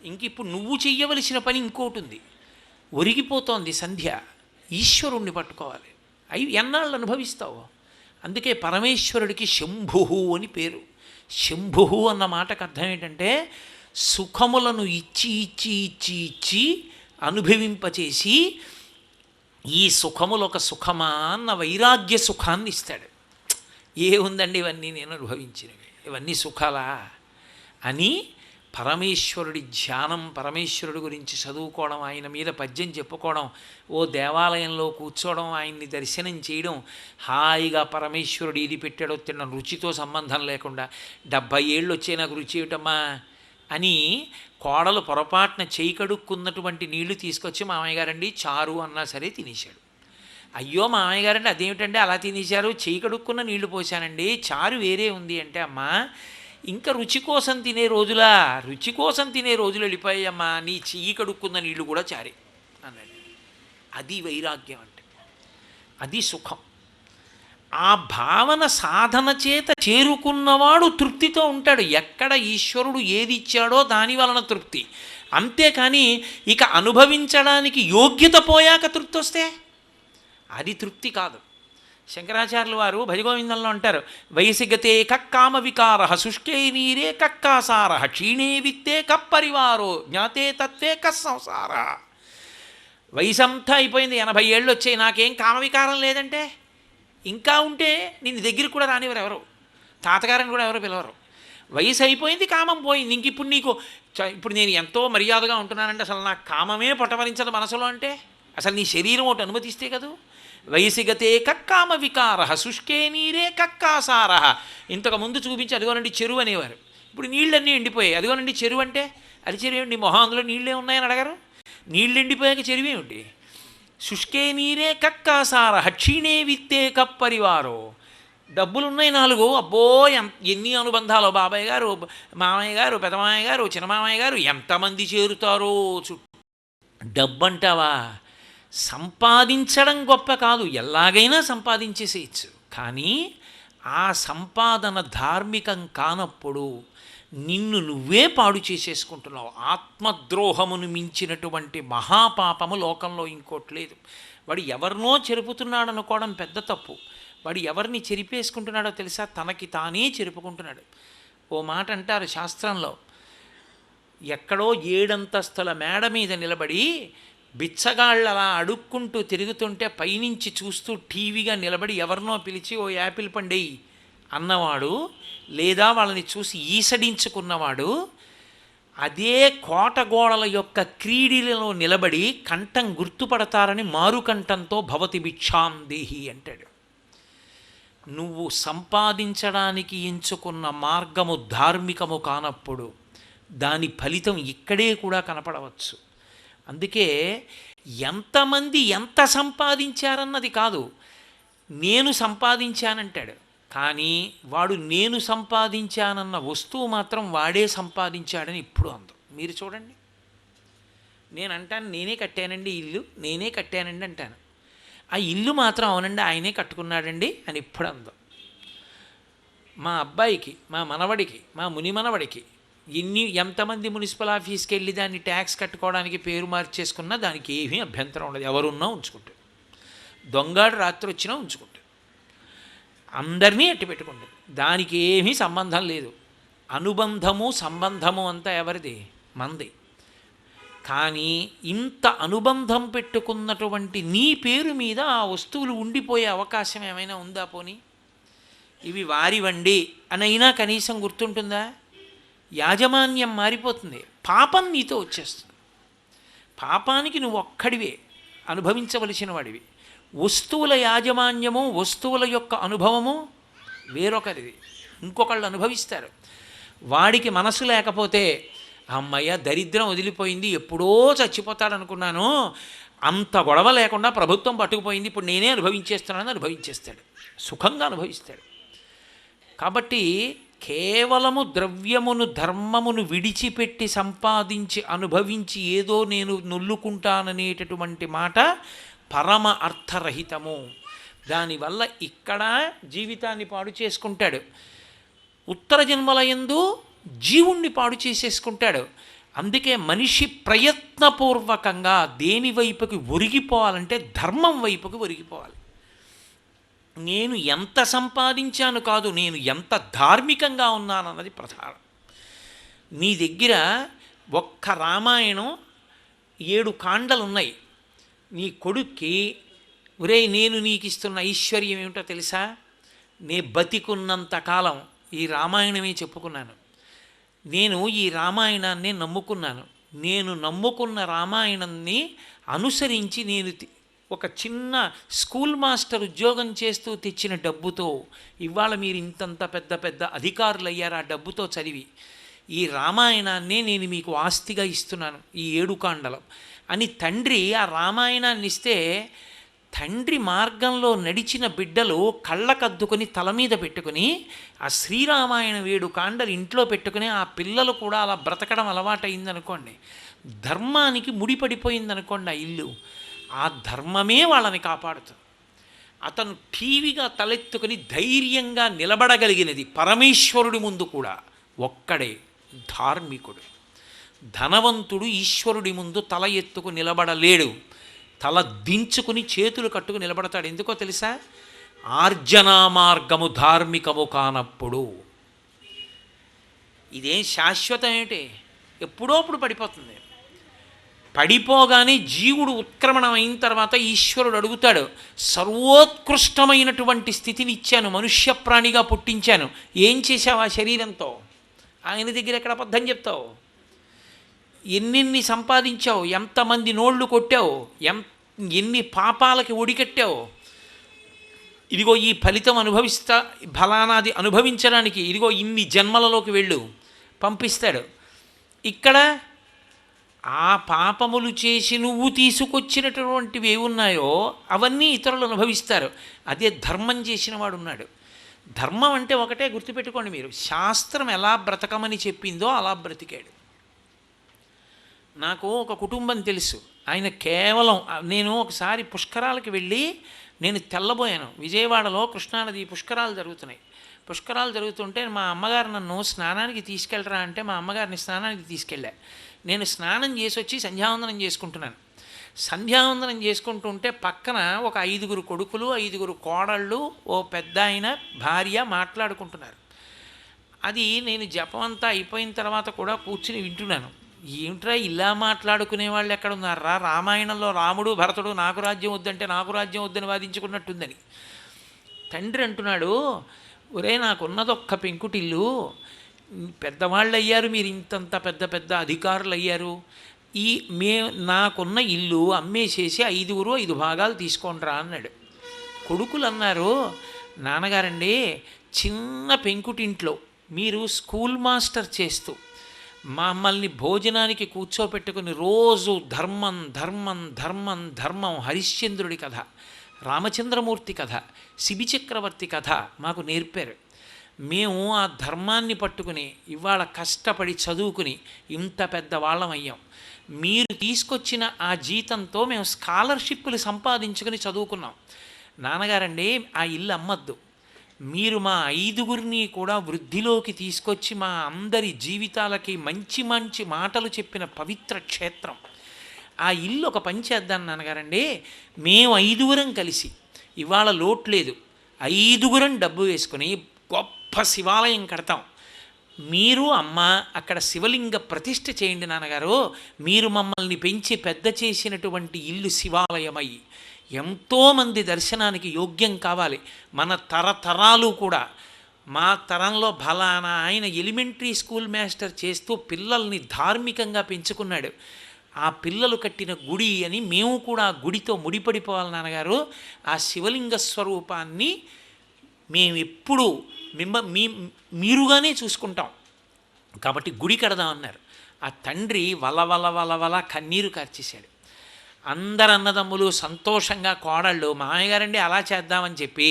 ఇంక ఇప్పుడు నువ్వు చెయ్యవలసిన పని ఇంకోటి ఉంది. ఒరిగిపోతోంది సంధ్య, ఈశ్వరుణ్ణి పట్టుకోవాలి. అవి ఎన్నాళ్ళు అనుభవిస్తావు? అందుకే పరమేశ్వరుడికి శంభు అని పేరు. శంభు అన్న మాటకు అర్థం ఏంటంటే సుఖములను ఇచ్చి ఇచ్చి ఇచ్చి ఇచ్చి అనుభవింపచేసి ఈ సుఖములు ఒక సుఖమా అన్న వైరాగ్య సుఖాన్ని ఇస్తాడు. ఏ ఉందండి ఇవన్నీ నేను అనుభవించినవి, ఇవన్నీ సుఖాలా అని పరమేశ్వరుడి ధ్యానం, పరమేశ్వరుడి గురించి చదువుకోవడం, ఆయన మీద పద్యం చెప్పుకోవడం, ఓ దేవాలయంలో కూర్చోవడం, ఆయన్ని దర్శనం చేయడం, హాయిగా పరమేశ్వరుడు ఇది పెట్టాడో తిన్న రుచితో సంబంధం లేకుండా 70 ఏళ్ళు వచ్చే నాకు రుచి ఏమిటమ్మా అని కోడలు పొరపాటున చేయి కడుక్కున్నటువంటి నీళ్లు తీసుకొచ్చి మామయ్య గారండి చారు అన్నా సరే తినేశాడు. అయ్యో మామయ్య గారండి అదేమిటండి అలా తినేశారు, చేయి కడుక్కున్న నీళ్లు పోశానండి, చారు వేరే ఉంది అంటే, అమ్మా ఇంకా రుచి కోసం తినే రోజులా, రుచి కోసం తినే రోజులు వెళ్ళిపోయాయమ్మా, నీ చెయ్యి కడుక్కున్న నీళ్లు కూడా చారే అన్నాడు. అది వైరాగ్యం అంటే, అది సుఖం. ఆ భావన సాధన చేత చేరుకున్నవాడు తృప్తితో ఉంటాడు. ఎక్కడ ఈశ్వరుడు ఏది ఇచ్చాడో దాని వలన తృప్తి, అంతేకాని ఇక అనుభవించడానికి యోగ్యత పోయాక తృప్తి వస్తే అది తృప్తి కాదు. శంకరాచార్యుల వారు భజగోవిందంలో అంటారు, వయసి గతే కక్కామ వికార శుష్కే నీరే కక్కాసార క్షీణే విత్తే కప్పరివారో జ్ఞాతే తత్వే కస్సంసార. వయసంతా అయిపోయింది, 80 ఏళ్ళు వచ్చాయి, నాకేం కామవికారం లేదంటే ఇంకా ఉంటే నిన్ను దగ్గరికి కూడా రానివ్వరు ఎవరు, తాతగారని కూడా ఎవరు పిలవరు. వయసు అయిపోయింది, కామం పోయింది, ఇంక ఇప్పుడు నీకు ఇప్పుడు నేను ఎంతో మర్యాదగా ఉంటున్నానంటే అసలు నాకు కామమే పటవరించదు మనసులో అంటే అసలు నీ శరీరం ఒకటి అనుమతిస్తే కదూ. వయసిగతే కక్కామ వికార శుష్కే నీరే కక్కాసార. ఇంతకుముందు చూపించి అదిగోనండి చెరువు అనేవారు, ఇప్పుడు నీళ్ళన్నీ ఎండిపోయాయి, అదిగోనండి చెరువు అంటే అది చెరువు ఏమిటి, మొహం అందులో నీళ్ళే ఉన్నాయని అడగరు. నీళ్ళు ఎండిపోయాక చెరువు ఏమిటి? శుష్కే నీరే కక్కాసార క్షీణే విత్తే కప్పరివారో. డబ్బులున్నాయి 4, అబ్బో ఎన్ని అనుబంధాలు, బాబాయ్ గారు, మామయ్య గారు, పెదమామయ్య గారు, చిన్నమామయ్య గారు, ఎంతమంది చేరుతారో. డబ్బు అంటావా, సంపాదించడం గొప్ప కాదు, ఎలాగైనా సంపాదించేసేయచ్చు, కానీ ఆ సంపాదన ధార్మికం కానప్పుడు నిన్ను నువ్వే పాడు చేసేసుకుంటున్నావు. ఆత్మద్రోహమును మించినటువంటి మహాపాపము లోకంలో ఇంకోటి లేదు. వాడు ఎవరినో చెరుపుతున్నాడు అనుకోవడం పెద్ద తప్పు. వాడు ఎవరిని చెరిపేసుకుంటున్నాడో తెలుసా, తనకి తానే చెరుపుకుంటున్నాడు. ఓ మాట అంటారు శాస్త్రంలో, ఎక్కడో 7 అంతస్తుల మేడ మీద నిలబడి బిచ్చగాళ్ళు అలా అడుక్కుంటూ తిరుగుతుంటే పైనుంచి చూస్తూ టీవీగా నిలబడి ఎవరినో పిలిచి ఓ యాపిల్ పండేయి అన్నవాడు, లేదా వాళ్ళని చూసి ఈసడించుకున్నవాడు, అదే కోటగోడల యొక్క క్రీడలలో నిలబడి కంఠం గుర్తుపడతారని మారుకంఠంతో భవతి భిక్షాం దేహి అంటాడు. నువ్వు సంపాదించడానికి ఎంచుకున్న మార్గము ధార్మికము కానప్పుడు దాని ఫలితం ఇక్కడే కూడా కనపడవచ్చు. అందుకే ఎంతమంది ఎంత సంపాదించారన్నది కాదు, నేను సంపాదించానంటాడు, కానీ వాడు నేను సంపాదించానన్న వస్తువు మాత్రం వాడే సంపాదించాడని ఇప్పుడు అందం. మీరు చూడండి, నేను అంటాను నేనే కట్టానండి ఇల్లు, నేనే కట్టానండి అంటాను, ఆ ఇల్లు మాత్రం అవునండి ఆయనే కట్టుకున్నాడండి అని ఇప్పుడు అందం. మా అబ్బాయికి, మా మనవడికి, మా ముని మనవడికి ఎంతమంది మున్సిపల్ ఆఫీస్కి వెళ్ళి దాన్ని ట్యాక్స్ కట్టుకోవడానికి పేరు మార్చేసుకున్నా దానికి ఏమీ అభ్యంతరం ఉండదు, ఎవరున్నా ఉంచుకుంటాడు, దొంగడు రాత్రి వచ్చినా ఉంచుకుంటాడు, అందరినీ అట్టి పెట్టుకుంటాడు, దానికి ఏమీ సంబంధం లేదు. అనుబంధము సంబంధము అంతా ఎవరిది? మంది. కానీ ఇంత అనుబంధం పెట్టుకున్నటువంటి నీ పేరు మీద ఆ వస్తువులు ఉండిపోయే అవకాశం ఏమైనా ఉందా? పోనీ ఇవి వారివండి అనైనా కనీసం గుర్తుంటుందా? యాజమాన్యం మారిపోతుంది, పాపం నీతో వచ్చేస్తుంది. పాపానికి నువ్వు ఒక్కడివే అనుభవించవలసిన వాడివి. వస్తువుల యాజమాన్యము, వస్తువుల యొక్క అనుభవము వేరొకరిది, ఇంకొకళ్ళు అనుభవిస్తారు. వాడికి మనసు లేకపోతే అమ్మయ్య దరిద్రం వదిలిపోయింది, ఎప్పుడో చచ్చిపోతాడనుకున్నాను, అంత గొడవ లేకుండా ప్రభుత్వం పట్టుకుపోయింది, ఇప్పుడు నేనే అనుభవించేస్తున్నానని అనుభవించేస్తాడు, సుఖంగా అనుభవిస్తాడు. కాబట్టి కేవలము ద్రవ్యమును ధర్మమును విడిచిపెట్టి సంపాదించి అనుభవించి ఏదో నేను నొల్లుకుంటాననేటటువంటి మాట పరమ అర్థరహితము. దానివల్ల ఇక్కడ జీవితాన్ని పాడు చేసుకుంటాడు, ఉత్తర జన్మల యందు జీవుణ్ణి పాడు చేసేసుకుంటాడు. అందుకే మనిషి ప్రయత్నపూర్వకంగా దేని వైపుకి ఒరిగిపోవాలంటే ధర్మం వైపుకి ఒరిగిపోవాలి. నేను ఎంత సంపాదించాను కాదు, నేను ఎంత ధార్మికంగా ఉన్నానన్నది ప్రధానం. నీ దగ్గర ఒక్క రామాయణం 7 కాండలు ఉన్నాయి. నీ కొడుక్కి, ఒరేయ్ నేను నీకు ఇస్తున్న ఐశ్వర్యం ఏమిటో తెలుసా, నే బతికున్నంత కాలం ఈ రామాయణమే చెప్పుకున్నాను, నేను ఈ రామాయణాన్ని నమ్ముకున్నాను, నేను నమ్ముకున్న రామాయణాన్ని అనుసరించి నేను ఒక చిన్న స్కూల్ మాస్టర్ ఉద్యోగం చేస్తూ తెచ్చిన డబ్బుతో ఇవాళ మీరు ఇంతంత పెద్ద పెద్ద అధికారులు అయ్యారు ఆ డబ్బుతో చదివి, ఈ రామాయణాన్నే నేను మీకు ఆస్తిగా ఇస్తున్నాను ఈ 7 కాండలం అని తండ్రి ఆ రామాయణాన్ని ఇస్తే, తండ్రి మార్గంలో నడిచిన బిడ్డలు కళ్ళకద్దుకొని తల మీద పెట్టుకుని ఆ శ్రీరామాయణ 7 కాండలు ఇంట్లో పెట్టుకుని ఆ పిల్లలు కూడా అలా బ్రతకడం అలవాటైందనుకోండి, ధర్మానికి ముడిపడిపోయిందనుకోండి ఆ ఇల్లు, ఆ ధర్మమే వాళ్ళని కాపాడుతుంది. అతను టీవీగా తలెత్తుకుని ధైర్యంగా నిలబడగలిగినది పరమేశ్వరుడి ముందు కూడా ఒక్కడే ధార్మికుడు. ధనవంతుడు ఈశ్వరుడి ముందు తల ఎత్తుకు నిలబడలేడు, తల దించుకుని చేతులు కట్టుకు నిలబడతాడు. ఎందుకో తెలుసా, ఆర్జనా మార్గము ధార్మికము కానప్పుడు. ఇదేం శాశ్వతం ఏంటి, ఎప్పుడో అప్పుడు పడిపోతుంది. పడిపోగానే జీవుడు ఉత్క్రమణం అయిన తర్వాత ఈశ్వరుడు అడుగుతాడు, సర్వోత్కృష్టమైనటువంటి స్థితిని ఇచ్చాను, మనుష్య ప్రాణిగా పుట్టించాను, ఏం చేశావు ఆ శరీరంతో? ఆయన దగ్గర ఎక్కడ అబద్ధం చెప్తావు? ఎన్నెన్ని సంపాదించావు, ఎంతమంది నోళ్ళు కొట్టావు, ఎన్ని పాపాలకి ఒడికట్టావు, ఇదిగో ఈ ఫలితం అనుభవిస్తా, ఫలానాది అనుభవించడానికి ఇదిగో ఇన్ని జన్మలలోకి వెళ్ళు పంపిస్తాడు. ఇక్కడ ఆ పాపములు చేసి నువ్వు తీసుకొచ్చినటువంటివి ఏమున్నాయో అవన్నీ ఇతరులు అనుభవిస్తారు. అదే ధర్మం చేసిన వాడు ఉన్నాడు. ధర్మం అంటే ఒకటే గుర్తుపెట్టుకోండి మీరు, శాస్త్రం ఎలా బ్రతకమని చెప్పిందో అలా బ్రతికాడు. నాకు ఒక కుటుంబం తెలుసు, ఆయన కేవలం, నేను ఒకసారి పుష్కరాలకి వెళ్ళి నేను తెల్లబోయాను. విజయవాడలో కృష్ణానది పుష్కరాలు జరుగుతున్నాయి. పుష్కరాలు జరుగుతుంటే మా అమ్మగారు నన్ను స్నానానికి తీసుకెళ్ళరా అంటే మా అమ్మగారిని స్నానానికి తీసుకెళ్ళా. నేను స్నానం చేసి వచ్చి సంధ్యావందనం చేసుకుంటున్నాను. సంధ్యావందనం చేసుకుంటుంటే పక్కన ఒక 5 కొడుకులు 5 కోడళ్ళు ఓ పెద్ద ఆయన భార్య మాట్లాడుకుంటున్నారు. అది నేను జపం అంతా అయిపోయిన తర్వాత కూడా కూర్చుని వింటున్నాను. ఏమిట్రా ఇలా మాట్లాడుకునే వాళ్ళు ఎక్కడ ఉన్నారా, రామాయణంలో రాముడు భరతుడు నాకు రాజ్యం వద్దంటే నాకు రాజ్యం వద్దని వాదించుకున్నట్టుందని. తండ్రి అంటున్నాడు, ఒరే నాకున్నదొక్క పెంకుటిల్లు, పెద్దవాళ్ళు అయ్యారు, మీరు ఇంతంత పెద్ద పెద్ద అధికారులు అయ్యారు, నాకున్న ఇల్లు అమ్మేసేసి 5 భాగాలు తీసుకోండిరా అన్నాడు. కొడుకులు అన్నారు, నాన్నగారండి చిన్న పెంకుటింట్లో మీరు స్కూల్ మాస్టర్ చేస్తూ మమ్మల్ని భోజనానికి కూర్చోపెట్టుకుని రోజు ధర్మం ధర్మం ధర్మం ధర్మం, హరిశ్చంద్రుడి కథ, రామచంద్రమూర్తి కథ, శిబి చక్రవర్తి కథ మాకు నేర్పారు. మేము ఆ ధర్మాన్ని పట్టుకుని ఇవాళ కష్టపడి చదువుకుని ఇంత పెద్ద వాళ్ళం అయ్యాం. మీరు తీసుకొచ్చిన ఆ జీతంతో మేము స్కాలర్షిప్లు సంపాదించుకుని చదువుకున్నాం. నాన్నగారండి ఆ ఇల్లు అమ్మద్దు, మీరు మా 5 కూడా వృద్ధిలోకి తీసుకొచ్చి మా అందరి జీవితాలకి మంచి మంచి మాటలు చెప్పిన పవిత్ర క్షేత్రం. ఆ ఇల్లు ఒక పని చేద్దాం నాన్నగారండి, మేము 5 కలిసి ఇవాళ లోటు లేదు, 5 డబ్బు వేసుకుని గొప్ప శివాలయం కడతాం, మీరు అమ్మ అక్కడ శివలింగ ప్రతిష్ఠ చేయండి నాన్నగారు, మీరు మమ్మల్ని పెంచి పెద్ద చేసినటువంటి ఇల్లు శివాలయమై ఎంతోమంది దర్శనానికి యోగ్యం కావాలి. మన తరతరాలు కూడా, మా తరంలో ఫలానా ఆయన ఎలిమెంటరీ స్కూల్ మాస్టర్ చేస్తూ పిల్లల్ని ధార్మికంగా పెంచుకున్నాడు, ఆ పిల్లలు కట్టిన గుడి అని మేము కూడా ఆ గుడితో ముడిపడిపోవాలి నాన్నగారు, ఆ శివలింగ స్వరూపాన్ని మేమెప్పుడు మీరుగానే చూసుకుంటాం కాబట్టి గుడి కడదామన్నారు. ఆ తండ్రి వల కన్నీరు కార్చేశాడు. అందరు అన్నదమ్ములు సంతోషంగా, కోడళ్ళు మామయ్యగారండి అలా చేద్దామని చెప్పి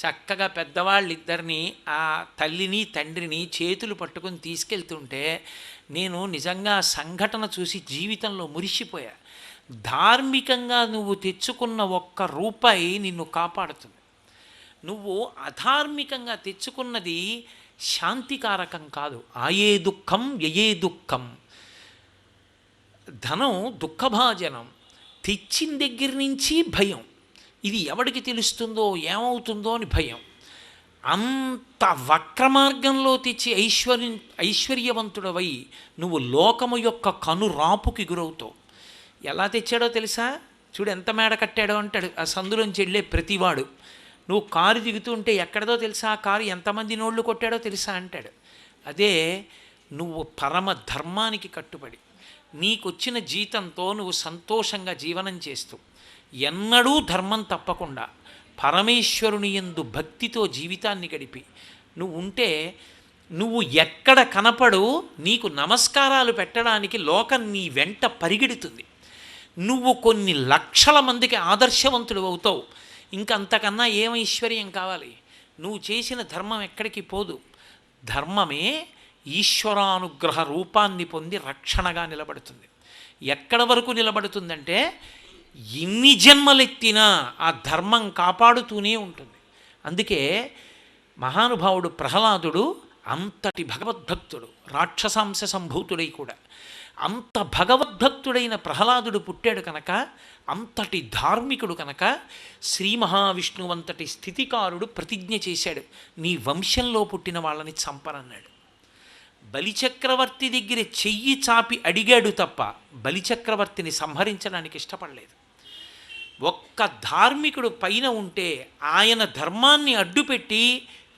చక్కగా పెద్దవాళ్ళిద్దరినీ ఆ తల్లిని తండ్రిని చేతులు పట్టుకొని తీసుకెళ్తుంటే నేను నిజంగా సంఘటన చూసి జీవితంలో మురిసిపోయా. ధార్మికంగా నువ్వు తెచ్చుకున్న ₹1 నిన్ను కాపాడుతుంది. నువ్వు అధార్మికంగా తెచ్చుకున్నది శాంతికారకం కాదు. ఆయే దుఃఖం యయే దుఃఖం. ధనం దుఃఖభాజనం. తెచ్చిన దగ్గర నుంచి భయం. ఇది ఎవడికి తెలుస్తుందో ఏమవుతుందో అని భయం. అంత వక్రమార్గంలో తెచ్చి ఐశ్వర్యవంతుడవై నువ్వు లోకము యొక్క కనురాపుకి గురవుతావు. ఎలా తెచ్చాడో తెలుసా? చూడు ఎంత మేడ కట్టాడో అంటాడు ఆ సందులోంచి వెళ్ళే ప్రతివాడు. నువ్వు కారు దిగుతూ ఉంటే ఎక్కడదో తెలుసా ఆ కారు ఎంతమంది నోళ్ళు కొట్టాడో తెలుసా అంటాడు. అదే నువ్వు పరమ ధర్మానికి కట్టుబడి నీకొచ్చిన జీతంతో నువ్వు సంతోషంగా జీవనం చేస్తూ ఎన్నడూ ధర్మం తప్పకుండా పరమేశ్వరుని యందు భక్తితో జీవితాన్ని గడిపి నువ్వు ఉంటే నువ్వు ఎక్కడ కనపడు నీకు నమస్కారాలు పెట్టడానికి లోకం నీ వెంట పరిగెడుతుంది. నువ్వు కొన్ని లక్షల మందికి ఆదర్శవంతుడు అవుతావు. ఇంకంతకన్నా ఏం ఐశ్వర్యం కావాలి? నువ్వు చేసిన ధర్మం ఎక్కడికి పోదు. ధర్మమే ఈశ్వరానుగ్రహ రూపాన్ని పొంది రక్షణగా నిలబడుతుంది. ఎక్కడ వరకు నిలబడుతుందంటే ఎన్ని జన్మలెత్తినా ఆ ధర్మం కాపాడుతూనే ఉంటుంది. అందుకే మహానుభావుడు ప్రహ్లాదుడు అంతటి భగవద్భక్తుడు, రాక్షసాంశ సంభూతుడై కూడా అంత భగవద్భక్తుడైన ప్రహ్లాదుడు పుట్టాడు కనుక, అంతటి ధార్మికుడు కనుక శ్రీ మహావిష్ణువంతటి స్థితికారుడు ప్రతిజ్ఞ చేశాడు, నీ వంశంలో పుట్టిన వాళ్ళని చంపనన్నాడు. బలిచక్రవర్తి దగ్గర చెయ్యి చాపి అడిగాడు తప్ప బలిచక్రవర్తిని సంహరించడానికి ఇష్టపడలేదు. ఒక్క ధార్మికుడు పైన ఉంటే ఆయన ధర్మాన్ని అడ్డుపెట్టి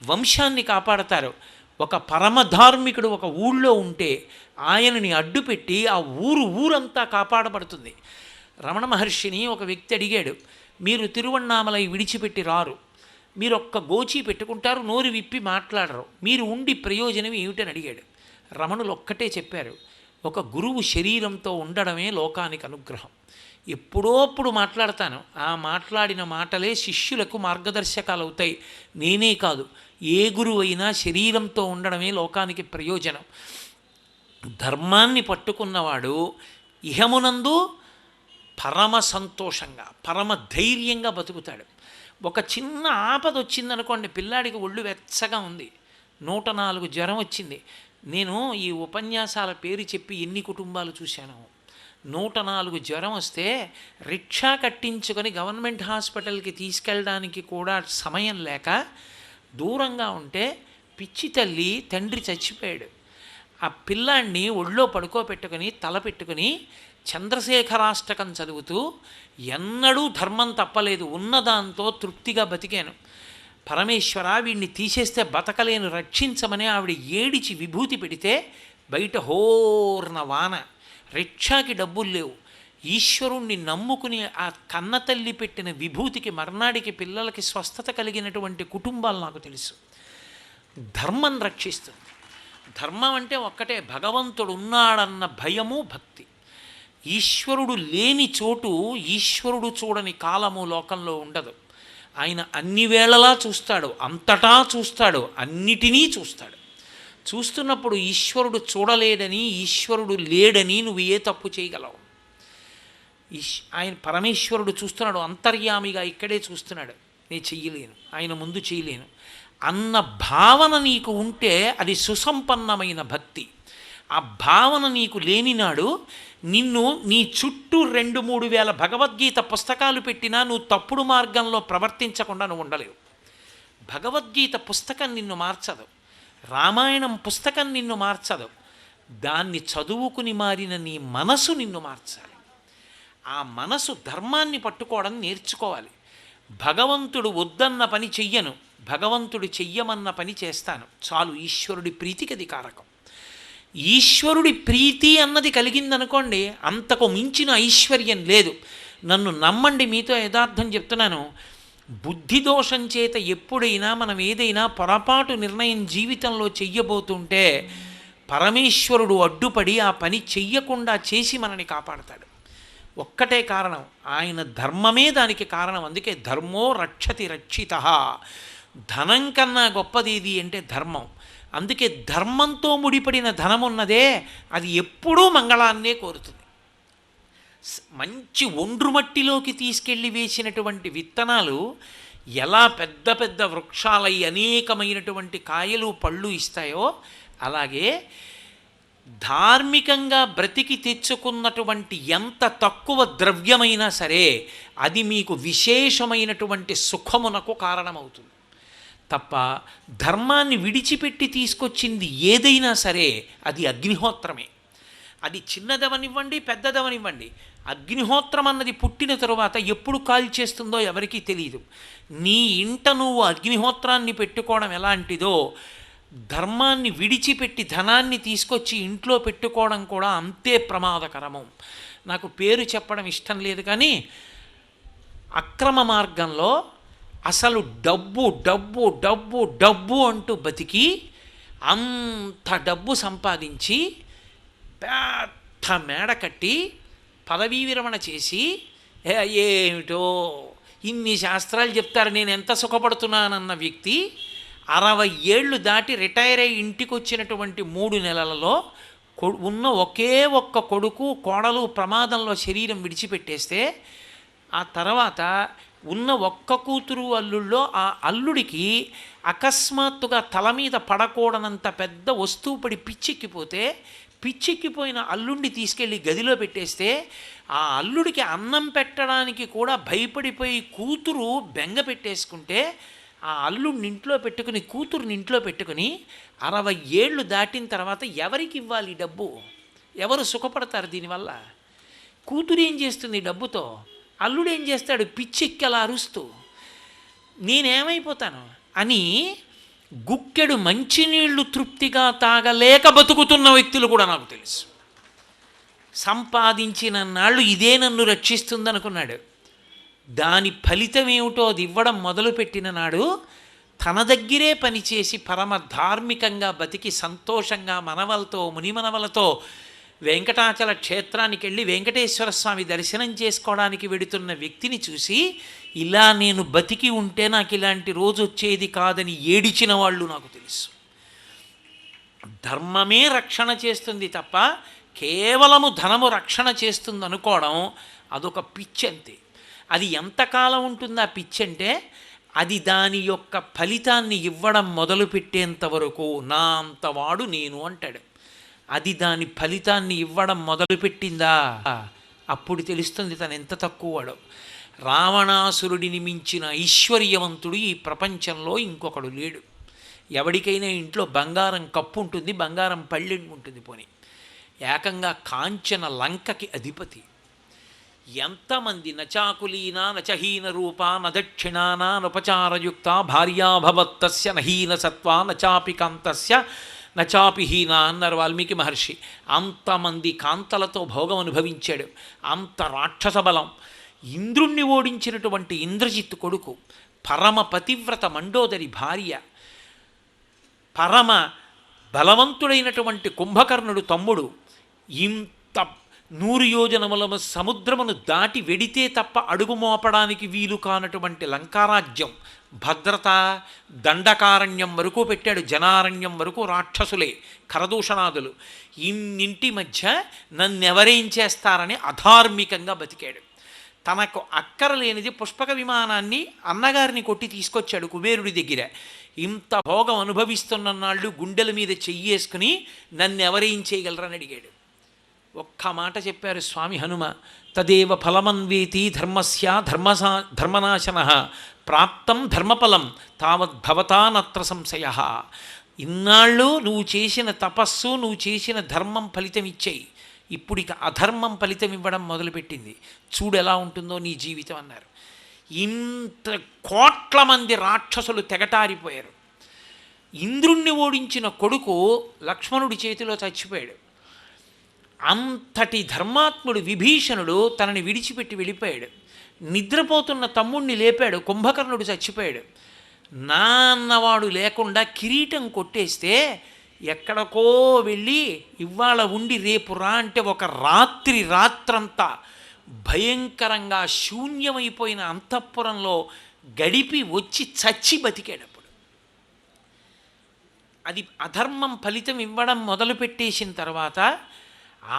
వంశాన్ని కాపాడతారు. ఒక పరమధార్మికుడు ఒక ఊళ్ళో ఉంటే ఆయనని అడ్డుపెట్టి ఆ ఊరంతా కాపాడబడుతుంది. రమణ మహర్షిని ఒక వ్యక్తి అడిగాడు, మీరు తిరువణ్ణామలై విడిచిపెట్టి రారు, మీరు ఒక్క గోచి పెట్టుకుంటారు, నోరు విప్పి మాట్లాడరు, మీరు ఉండి ప్రయోజనం ఏమిటని అడిగాడు. రమణులు ఒక్కటే చెప్పారు, ఒక గురువు శరీరంతో ఉండడమే లోకానికి అనుగ్రహం. ఎప్పుడోప్పుడు మాట్లాడతాను, ఆ మాట్లాడిన మాటలే శిష్యులకు మార్గదర్శకాలు అవుతాయి. నేనే కాదు, ఏ గురువు అయినా శరీరంతో ఉండడమే లోకానికి ప్రయోజనం. ధర్మాన్ని పట్టుకున్నవాడు ఇహమునందు పరమ సంతోషంగా పరమ ధైర్యంగా బతుకుతాడు. ఒక చిన్న ఆపద వచ్చిందనుకోండి, పిల్లాడికి ఒళ్ళు వెచ్చగా ఉంది, 104 జ్వరం వచ్చింది. నేను ఈ ఉపన్యాసాల పేరు చెప్పి ఎన్ని కుటుంబాలు చూశాను. 104 జ్వరం వస్తే రిక్షా కట్టించుకొని గవర్నమెంట్ హాస్పిటల్కి తీసుకెళ్ళడానికి కూడా సమయం లేక దూరంగా ఉంటే పిచ్చి తల్లి తండ్రి చచ్చిపోయాడు. ఆ పిల్లాడిని ఒళ్ళో పడుకోబెట్టుకొని తల పెట్టుకుని చంద్రశేఖరాష్టకం చదువుతూ ఎన్నడూ ధర్మం తప్పలేదు, ఉన్నదాంతో తృప్తిగా బతికాను. పరమేశ్వర వీడిని తీసేస్తే బతకలేను, రక్షించమని ఆవిడ ఏడిచి విభూతి పెడితే బయట హోర్న వాన, రిక్షాకి డబ్బులు లేవు. ఈశ్వరుణ్ణి నమ్ముకుని ఆ కన్నతల్లి పెట్టిన విభూతికి మర్నాడికి పిల్లలకి స్వస్థత కలిగినటువంటి కుటుంబాలు నాకు తెలుసు. ధర్మం రక్షిస్తుంది. ధర్మం అంటే ఒక్కటే, భగవంతుడు ఉన్నాడన్న భయము భక్తి. ఈశ్వరుడు లేని చోటు ఈశ్వరుడు చూడని కాలము లోకంలో ఉండదు. ఆయన అన్ని వేళలా చూస్తాడు, అంతటా చూస్తాడు, అన్నిటినీ చూస్తాడు. చూస్తున్నప్పుడు ఈశ్వరుడు చూడలేడని, ఈశ్వరుడు లేడని నువ్వు ఏ తప్పు చేయగలవు? ఆయన పరమేశ్వరుడు చూస్తున్నాడు, అంతర్యామిగా ఇక్కడే చూస్తున్నాడు, నేను చెయ్యలేను, ఆయన ముందు చేయలేను అన్న భావన నీకు ఉంటే అది సుసంపన్నమైన భక్తి. ఆ భావన నీకు లేనినాడు నిన్ను నీ చుట్టూ 2-3 వేల భగవద్గీత పుస్తకాలు పెట్టినా నువ్వు తప్పుడు మార్గంలో ప్రవర్తించకుండా నువ్వు ఉండలేవు. భగవద్గీత పుస్తకం నిన్ను మార్చదు, రామాయణం పుస్తకం నిన్ను మార్చదు, దాన్ని చదువుకుని మారిన నీ మనసు నిన్ను మార్చాలి. ఆ మనసు ధర్మాన్ని పట్టుకోవడం నేర్చుకోవాలి. భగవంతుడు వద్దన్న పని చెయ్యను, భగవంతుడు చెయ్యమన్న పని చేస్తాను, చాలు. ఈశ్వరుడి ప్రీతికి అది కారకం. ఈశ్వరుడి ప్రీతి అన్నది కలిగిందనుకోండి, అంతకు మించిన ఐశ్వర్యం లేదు. నన్ను నమ్మండి, మీతో యథార్థం చెప్తున్నాను. బుద్ధి దోషం చేత ఎప్పుడైనా మనం ఏదైనా పొరపాటు నిర్ణయం జీవితంలో చెయ్యబోతుంటే పరమేశ్వరుడు అడ్డుపడి ఆ పని చెయ్యకుండా చేసి మనని కాపాడతాడు. ఒక్కటే కారణం, ఆయన ధర్మమే దానికి కారణం. అందుకే ధర్మో రక్షతి రక్షితః. ధనం కన్నా గొప్పది ఏది అంటే ధర్మం. అందుకే ధర్మంతో ముడిపడిన ధనం ఉన్నదే అది ఎప్పుడూ మంగళాన్నే కోరుతుంది. మంచి ఒండ్రుమట్టిలోకి తీసుకెళ్ళి వేసినటువంటి విత్తనాలు ఎలా పెద్ద పెద్ద వృక్షాలై అనేకమైనటువంటి కాయలు పళ్ళు ఇస్తాయో, అలాగే ధార్మికంగా బ్రతికి తెచ్చుకున్నటువంటి ఎంత తక్కువ ద్రవ్యమైనా సరే అది మీకు విశేషమైనటువంటి సుఖమునకు కారణమవుతుంది తప్ప ధర్మాన్ని విడిచిపెట్టి తీసుకొచ్చింది ఏదైనా సరే అది అగ్నిహోత్రమే. అది చిన్నదవనివ్వండి పెద్దదవనివ్వండి, అగ్నిహోత్రం అన్నది పుట్టిన తరువాత ఎప్పుడు కాల్చేస్తుందో ఎవరికీ తెలియదు. నీ ఇంట నువ్వు అగ్నిహోత్రాన్ని పెట్టుకోవడం ఎలాంటిదో ధర్మాన్ని విడిచిపెట్టి ధనాన్ని తీసుకొచ్చి ఇంట్లో పెట్టుకోవడం కూడా అంతే ప్రమాదకరము. నాకు పేరు చెప్పడం ఇష్టం లేదు, కానీ అక్రమ మార్గంలో అసలు డబ్బు డబ్బు డబ్బు డబ్బు అంటూ బతికి అంత డబ్బు సంపాదించి పెద్ద మేడ కట్టి పదవీ విరమణ చేసి ఏమిటో ఇన్ని శాస్త్రాలు చెప్తారు నేను ఎంత సుఖపడుతున్నానన్న వ్యక్తి 60 ఏళ్ళు దాటి రిటైర్ అయ్యి ఇంటికి వచ్చినటువంటి 3 నెలలలో ఉన్న ఒకే ఒక్క కొడుకు కోడలు ప్రమాదంలో శరీరం విడిచిపెట్టేస్తే ఆ తర్వాత ఉన్న ఒక్క కూతురు అల్లుల్లో ఆ అల్లుడికి అకస్మాత్తుగా తల మీద పడకూడనంత పెద్ద వస్తువు పడి పిచ్చెక్కిపోతే పిచ్చెక్కిపోయిన అల్లుడిని తీసుకెళ్ళి గదిలో పెట్టేస్తే ఆ అల్లుడికి అన్నం పెట్టడానికి కూడా భయపడిపోయి కూతురు బెంగ పెట్టేసుకుంటే ఆ అల్లుడిని ఇంట్లో పెట్టుకుని కూతురుని ఇంట్లో పెట్టుకుని 60 ఏళ్ళు దాటిన తర్వాత ఎవరికి ఇవ్వాలి డబ్బు? ఎవరు సుఖపడతారు దీనివల్ల? కూతురు ఏం చేస్తుంది డబ్బుతో? అల్లుడు ఏం చేస్తాడు? పిచ్చెక్కెలా అరుస్తూ నేనేమైపోతాను అని గుక్కెడు మంచినీళ్లు తృప్తిగా తాగలేక బతుకుతున్న వ్యక్తులు కూడా నాకు తెలుసు. సంపాదించిన నాళ్ళు ఇదే నన్ను రక్షిస్తుందనుకున్నాడు. దాని ఫలితం ఏమిటో అది ఇవ్వడం మొదలుపెట్టిన నాడు తన దగ్గరే పనిచేసి పరమ ధార్మికంగా బతికి సంతోషంగా మనవలతో మునిమనవలతో వెంకటాచల క్షేత్రానికి వెళ్ళి వెంకటేశ్వర స్వామి దర్శనం చేసుకోవడానికి వెడుతున్న వ్యక్తిని చూసి ఇలా నేను బతికి ఉంటే నాకు ఇలాంటి రోజు వచ్చేది కాదని ఏడిచిన వాళ్ళు నాకు తెలుసు. ధర్మమే రక్షణ చేస్తుంది తప్ప కేవలము ధనము రక్షణ చేస్తుంది అనుకోవడం అదొక పిచ్చంతే. అది ఎంతకాలం ఉంటుంది ఆ పిచ్చంటే అది దాని యొక్క ఫలితాన్ని ఇవ్వడం మొదలుపెట్టేంత వరకు నా అంతవాడు నేను అంటాడు. అది దాని ఫలితాన్ని ఇవ్వడం మొదలుపెట్టిందా అప్పుడు తెలుస్తుంది తను ఎంత తక్కువవాడో. రావణాసురుడిని మించిన ఐశ్వర్యవంతుడు ఈ ప్రపంచంలో ఇంకొకడు లేడు. ఎవడికైనా ఇంట్లో బంగారం కప్పు ఉంటుంది, బంగారం పళ్ళెం ఉంటుంది, పోని ఏకంగా కాంచన లంకకి అధిపతి. ఎంతమంది నచాకులీనా నచహీన రూపా నదక్షిణానా నపచారయుక్త భార్యాభవత్తస్య నహీన సత్వా నచాపి కాంతస్య నచాపి హీన అన్నారు వాల్మీకి మహర్షి. అంతమంది కాంతలతో భోగం అనుభవించాడు. అంత రాక్షస బలం. ఇంద్రుణ్ణి ఓడించినటువంటి ఇంద్రజిత్తు కొడుకు, పరమ పతివ్రత మండోదరి భార్య, పరమ బలవంతుడైనటువంటి కుంభకర్ణుడు తమ్ముడు, ఇంత 100 యోజనముల సముద్రమును దాటి వెడితే తప్ప అడుగు మోపడానికి వీలు కానటువంటి లంకారాజ్యం, భద్రత, దండకారణ్యం వరకు పెట్టాడు, జనారణ్యం వరకు రాక్షసులే, ఖరదూషణాదులు. ఇన్నింటి మధ్య నన్నెవరేం చేస్తారని అధార్మికంగా బతికాడు. తనకు అక్కరలేనిది పుష్పక విమానాన్ని అన్నగారిని కొట్టి తీసుకొచ్చాడు కుబేరుడి దగ్గర. ఇంత భోగం అనుభవిస్తున్న నాళ్ళు గుండెల మీద చెయ్యేసుకుని నన్నెవరేం చేయగలరని అడిగాడు. ఒక్క మాట చెప్పారు స్వామి హనుమ, తదేవ ఫలమన్వేతి ధర్మస్య ధర్మనాశన ప్రాప్తం ధర్మఫలం తావద్భవతానత్ర సంశయ. ఇన్నాళ్ళు నువ్వు చేసిన తపస్సు, నువ్వు చేసిన ధర్మం ఫలితం ఇచ్చాయి, ఇప్పుడు ఇక అధర్మం ఫలితం ఇవ్వడం మొదలుపెట్టింది, చూడు ఎలా ఉంటుందో నీ జీవితం అన్నారు. ఇంత కోట్ల మంది రాక్షసులు తెగటారిపోయారు. ఇంద్రుణ్ణి ఓడించిన కొడుకు లక్ష్మణుడి చేతిలో చచ్చిపోయాడు. అంతటి ధర్మాత్ముడు విభీషణుడు తనని విడిచిపెట్టి వెళ్ళిపోయాడు. నిద్రపోతున్న తమ్ముణ్ణి లేపాడు, కుంభకర్ణుడు చచ్చిపోయాడు. నా అన్నవాడు లేకుండా కిరీటం కొట్టేస్తే ఎక్కడికో వెళ్ళి ఇవాళ ఉండి రేపు రా అంటే ఒక రాత్రంతా భయంకరంగా శూన్యమైపోయిన అంతఃపురంలో గడిపి వచ్చి చచ్చి బతికాడు. అప్పుడు అది అధర్మం ఫలితం ఇవ్వడం మొదలుపెట్టేసిన తర్వాత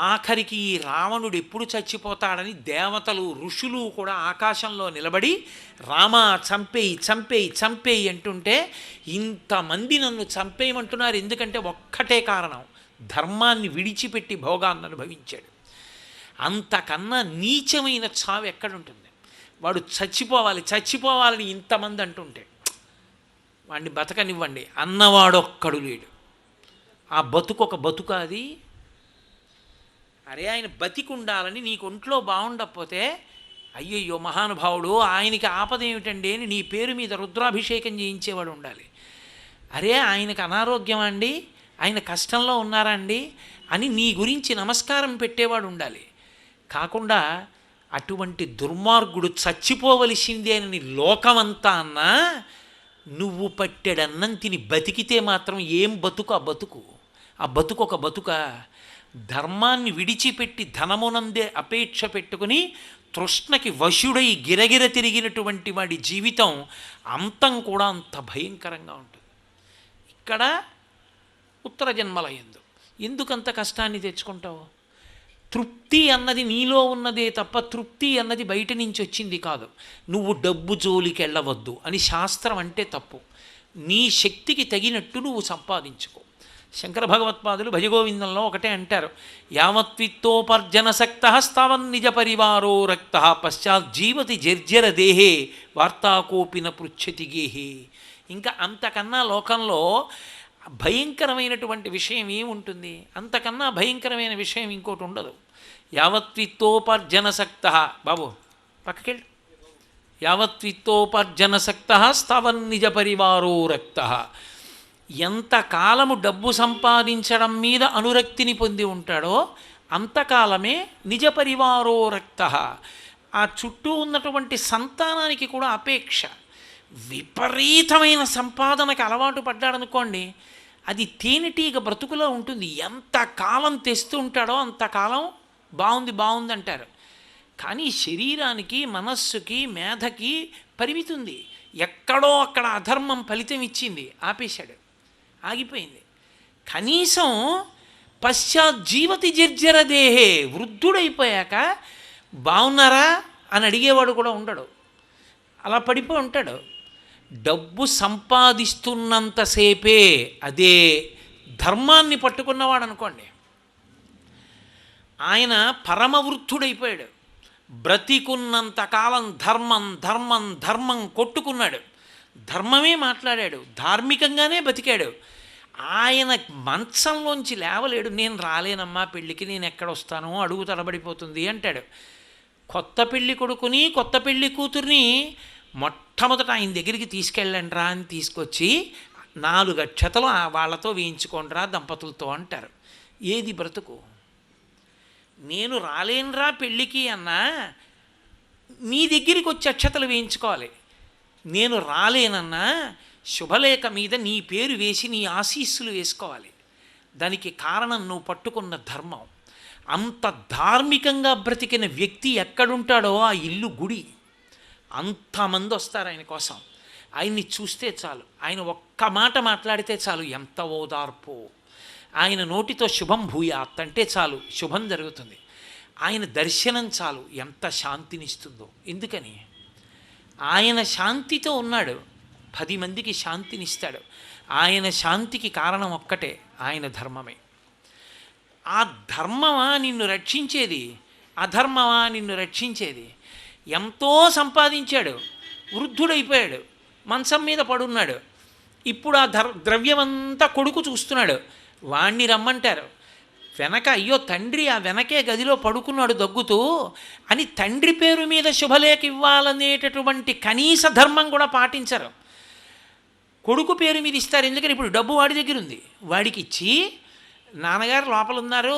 ఆఖరికి ఈ రావణుడు ఎప్పుడు చచ్చిపోతాడని దేవతలు ఋషులు కూడా ఆకాశంలో నిలబడి రామ చంపేయి చంపేయి చంపేయి అంటుంటే ఇంతమంది నన్ను చంపేయమంటున్నారు ఎందుకంటే ఒక్కటే కారణం, ధర్మాన్ని విడిచిపెట్టి భోగాన్ని అనుభవించాడు. అంతకన్నా నీచమైన చావు ఎక్కడుంటుంది? వాడు చచ్చిపోవాలని ఇంతమంది అంటుంటే వాడిని బతకనివ్వండి అన్నవాడొక్కడు లేడు. ఆ బతుకొక బతుక అది. అరే ఆయన బతికుండాలని నీకు ఒంట్లో బాగుండకపోతే అయ్యయ్యో మహానుభావుడు ఆయనకి ఆపద ఏమిటండి అని నీ పేరు మీద రుద్రాభిషేకం చేయించేవాడు ఉండాలి. అరే ఆయనకు అనారోగ్యమా అండి, ఆయన కష్టంలో ఉన్నారా అండి అని నీ గురించి నమస్కారం పెట్టేవాడు ఉండాలి. కాకుండా అటువంటి దుర్మార్గుడు చచ్చిపోవలసిందే అని లోకమంతా అన్నా నువ్వు పట్టెడన్నం తిని బతికితే మాత్రం ఏం బతుకు ఆ బతుకు ఒక బతుక. ధర్మాన్ని విడిచిపెట్టి ధనమునందే అపేక్ష పెట్టుకుని తృష్ణకి వశుడై గిరగిర తిరిగినటువంటి వాడి జీవితం అంతం కూడా అంత భయంకరంగా ఉంటుంది. ఇక్కడ ఉత్తర జన్మల యందు ఎందుకంత కష్టాన్ని తెచ్చుకుంటావు? తృప్తి అన్నది నీలో ఉన్నదే తప్ప తృప్తి అన్నది బయట నుంచి వచ్చింది కాదు. నువ్వు డబ్బు జోలికి వెళ్ళవద్దు అని శాస్త్రం అంటే తప్పు. నీ శక్తికి తగినట్టు నువ్వు సంపాదించుకో. శంకర భగవత్పాదులు భజగోవిందంలో ఒకటే అంటారు, యావత్విత్తోపర్జనసక్త స్తావన్ నిజ పరివారో రక్త పశ్చాజ్జీవతి జర్జర దేహే వార్తాకోపిన పృచ్ఛతి గేహే. ఇంకా అంతకన్నా లోకంలో భయంకరమైనటువంటి విషయం ఏముంటుంది? అంతకన్నా భయంకరమైన విషయం ఇంకోటి ఉండదు. యావత్విత్తోపర్జనసక్త బాబు పక్కకెళ్ళి, యావత్విత్తోపర్జనసక్త స్తావన్ నిజ పరివారో రక్త. ఎంతకాలము డబ్బు సంపాదించడం మీద అనురక్తిని పొంది ఉంటాడో అంతకాలమే నిజ పరివారో రక్త. ఆ చుట్టూ ఉన్నటువంటి సంతానానికి కూడా అపేక్ష. విపరీతమైన సంపాదనకు అలవాటు పడ్డాడనుకోండి, అది తేనెటీగ బ్రతుకులో ఉంటుంది. ఎంతకాలం తెస్తూ ఉంటాడో అంతకాలం బాగుంది అంటారు. కానీ శరీరానికి మనస్సుకి మేధకి పరిమితి ఉంది. ఎక్కడో అక్కడ అధర్మం ఫలితం ఇచ్చింది, ఆపేశాడు, ఆగిపోయింది. కనీసం పశ్చాజ్జీవతి జర్జర దేహే, వృద్ధుడైపోయాక బాగున్నారా అని అడిగేవాడు కూడా ఉండడు, అలా పడిపోయి ఉంటాడు. డబ్బు సంపాదిస్తున్నంతసేపే అదే ధర్మాన్ని పట్టుకున్నవాడు అనుకోండి, ఆయన పరమవృద్ధుడైపోయాడు. బ్రతికున్నంతకాలం ధర్మం ధర్మం ధర్మం కొట్టుకున్నాడు, ధర్మమే మాట్లాడాడు, ధార్మికంగానే బతికాడు. ఆయన మంచంలోంచి లేవలేడు. నేను రాలేనమ్మా పెళ్ళికి, నేను ఎక్కడొస్తానో అడుగు తడబడిపోతుంది అంటాడు. కొత్త పెళ్ళి కొడుకుని కొత్త పెళ్ళి కూతుర్ని మొట్టమొదట ఆయన దగ్గరికి తీసుకెళ్ళండి రా అని తీసుకొచ్చి 4 అక్షతలు వాళ్ళతో వేయించుకోండిరా దంపతులతో అంటారు. ఏది బ్రతుకు? నేను రాలేనురా పెళ్ళికి అన్నా నీ దగ్గరికి వచ్చి అక్షతలు వేయించుకోవాలి. నేను రాలేనన్నా శుభలేఖ మీద నీ పేరు వేసి నీ ఆశీస్సులు వేసుకోవాలి. దానికి కారణం నువ్వు పట్టుకున్న ధర్మం. అంత ధార్మికంగా బ్రతికిన వ్యక్తి ఎక్కడుంటాడో ఆ ఇల్లు గుడి. అంతమంది వస్తారు ఆయన కోసం. ఆయన్ని చూస్తే చాలు, ఆయన ఒక్క మాట మాట్లాడితే చాలు, ఎంత ఓదార్పు. ఆయన నోటితో శుభం భూయాత్ అంటే చాలు, శుభం జరుగుతుంది. ఆయన దర్శనం చాలు, ఎంత శాంతినిస్తుందో. ఎందుకని? ఆయన శాంతితో ఉన్నాడు, 10 మందికి శాంతినిస్తాడు. ఆయన శాంతికి కారణం ఒక్కటే, ఆయన ధర్మమే. ఆ ధర్మమా నిన్ను రక్షించేది? అధర్మమా నిన్ను రక్షించేది? ఎంతో సంపాదించాడు, వృద్ధుడైపోయాడు, మంచం మీద పడున్నాడు. ఇప్పుడు ఆ ద్రవ్యమంతా కొడుకు చూస్తున్నాడు. వాణ్ణి రమ్మంటారు. వెనక అయ్యో తండ్రి ఆ వెనకే గదిలో పడుకున్నాడు దగ్గుతూ అని తండ్రి పేరు మీద శుభలేఖ ఇవ్వాలనేటటువంటి కనీస ధర్మం కూడా పాటించరు. కొడుకు పేరు మీద ఇస్తారు. ఎందుకని? ఇప్పుడు డబ్బు వాడి దగ్గర ఉంది. వాడికి ఇచ్చి నాన్నగారు లోపల ఉన్నారు,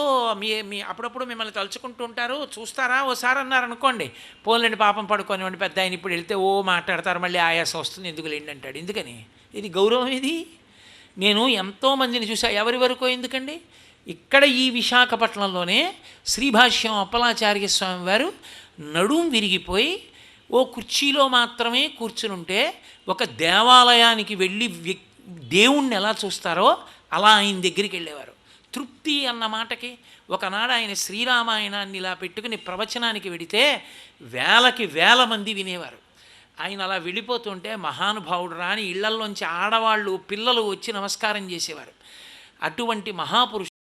మీ అప్పుడప్పుడు మిమ్మల్ని తలుచుకుంటూ ఉంటారు, చూస్తారా ఓసారి అన్నారు అనుకోండి, పోలేండి పాపం పడుకోనివ్వండి, పెద్ద ఆయన ఇప్పుడు వెళ్తే ఓ మాట్లాడతారు, మళ్ళీ ఆయాసం వస్తుంది, ఎందుకు లేండి అంటాడు. ఎందుకని? ఇది గౌరవం. ఇది నేను ఎంతోమందిని చూసా. ఎవరి వరకు ఎందుకండి? ఇక్కడ ఈ విశాఖపట్నంలోనే శ్రీభాష్యం అప్పలాచార్య స్వామి వారు నడుం విరిగిపోయి ఓ కుర్చీలో మాత్రమే కూర్చునుంటే ఒక దేవాలయానికి వెళ్ళి దేవుణ్ణి ఎలా చూస్తారో అలా ఆయన దగ్గరికి వెళ్ళేవారు. తృప్తి అన్న మాటకి ఒకనాడు ఆయన శ్రీరామాయణాన్ని ఇలా పెట్టుకుని ప్రవచనానికి వెడితే వేలకి వేల మంది వినేవారు. ఆయన అలా వెళ్ళిపోతుంటే మహానుభావుడు రాని ఇళ్లల్లోంచి ఆడవాళ్ళు పిల్లలు వచ్చి నమస్కారం చేసేవారు. అటువంటి మహాపురుషుడు